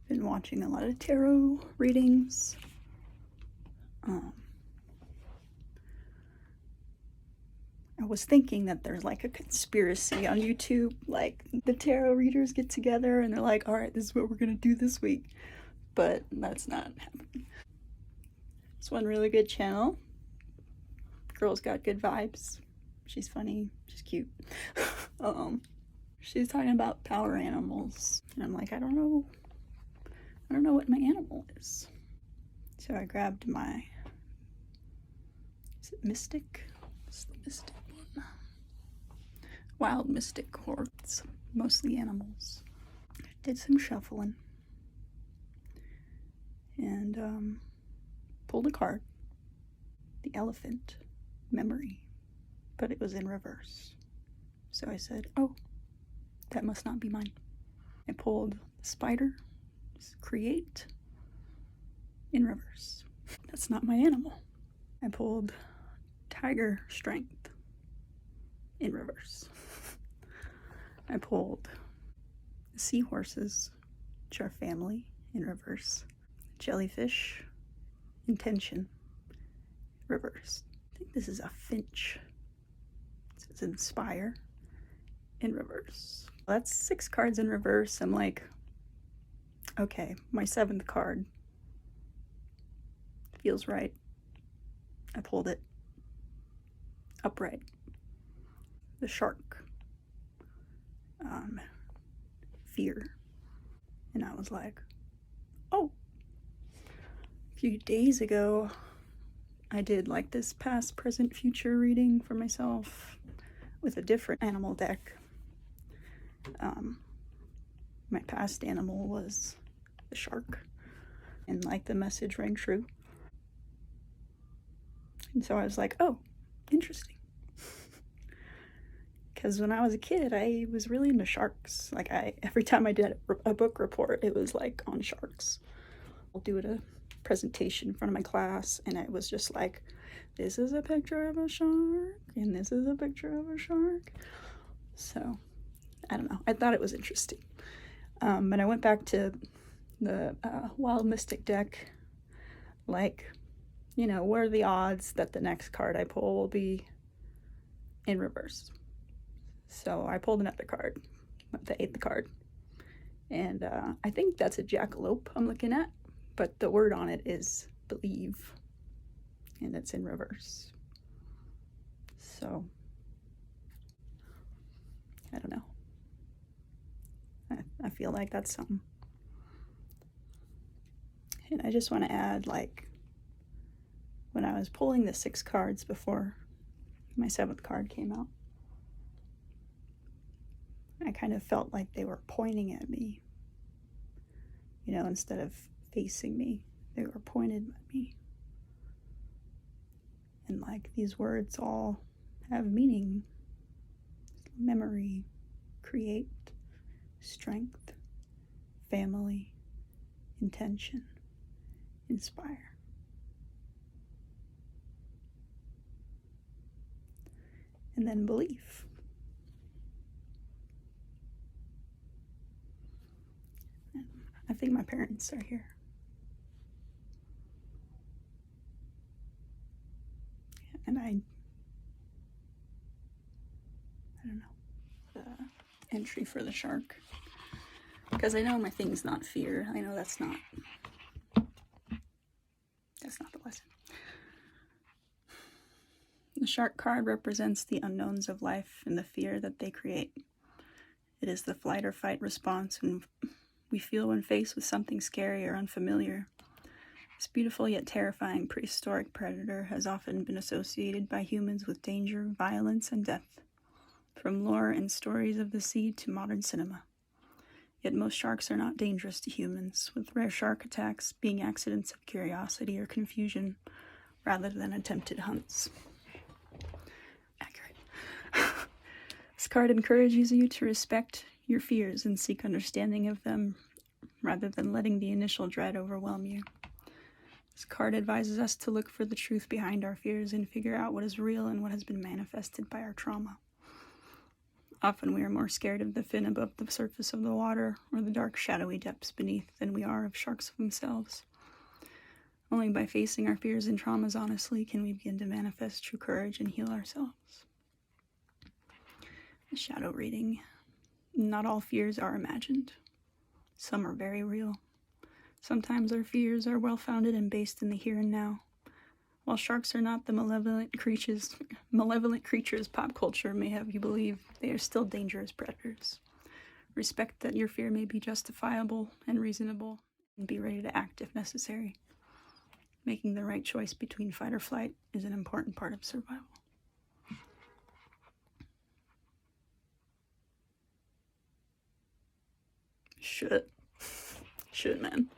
Been watching a lot of tarot readings. I was thinking that there's like a conspiracy on YouTube, like the tarot readers get together and they're like, all right, this is what we're gonna do this week. But that's not happening. It's one really good channel. Girl's got good vibes. She's funny. She's cute. She's talking about power animals. And I'm like, I don't know what my animal is. So I grabbed my, is it Mystic? It's the Mystic one. Wild Mystic Quartz, mostly animals. Did some shuffling. And pulled a card. The Elephant Memory. But it was in reverse. So I said, oh, that must not be mine. I pulled the Spider, Create, in reverse. That's not my animal. I pulled Tiger, Strength, in reverse. I pulled Seahorses, which are family, in reverse. Jellyfish, Intention, reverse. I think this is a finch. It says Inspire, in reverse. That's 6 cards in reverse. I'm like, okay, my 7th card feels right. I pulled it upright. The Shark. Fear. And I was like, oh. A few days ago, I did like this past, present, future reading for myself with a different animal deck. My past animal was the shark, and like the message rang true. And so I was like, oh, interesting. Because when I was a kid, I was really into sharks. Like every time I did a book report, it was like on sharks. I'll do a presentation in front of my class, and it was just like, this is a picture of a shark, and this is a picture of a shark. So, I don't know. I thought it was interesting. But I went back to the Wild Mystic deck, like, you know, what are the odds that the next card I pull will be in reverse? So I pulled another card, the 8th card, and I think that's a jackalope I'm looking at, but the word on it is believe, and it's in reverse. So, I don't know. I feel like that's something. And I just want to add, like, when I was pulling the 6 cards before my 7th card came out, I kind of felt like they were pointing at me. You know, instead of facing me, they were pointed at me. And like these words all have meaning. Memory, create, strength, family, intention, inspire. And then belief. I think my parents are here. And I don't know, the entry for the shark. Because I know my thing's not fear. I know that's not the lesson. The shark card represents the unknowns of life and the fear that they create. It is the flight or fight response we feel when faced with something scary or unfamiliar. This beautiful yet terrifying prehistoric predator has often been associated by humans with danger, violence, and death, from lore and stories of the sea to modern cinema. Yet most sharks are not dangerous to humans, with rare shark attacks being accidents of curiosity or confusion rather than attempted hunts. Accurate. This card encourages you to respect your fears and seek understanding of them rather than letting the initial dread overwhelm you. This card advises us to look for the truth behind our fears and figure out what is real and what has been manifested by our trauma. Often we are more scared of the fin above the surface of the water or the dark, shadowy depths beneath than we are of sharks themselves. Only by facing our fears and traumas honestly can we begin to manifest true courage and heal ourselves. The shadow reading. Not all fears are imagined. Some are very real. Sometimes our fears are well-founded and based in the here and now. While sharks are not the malevolent creatures pop culture may have you believe, they are still dangerous predators. Respect that your fear may be justifiable and reasonable, and be ready to act if necessary. Making the right choice between fight or flight is an important part of survival. Shit, man.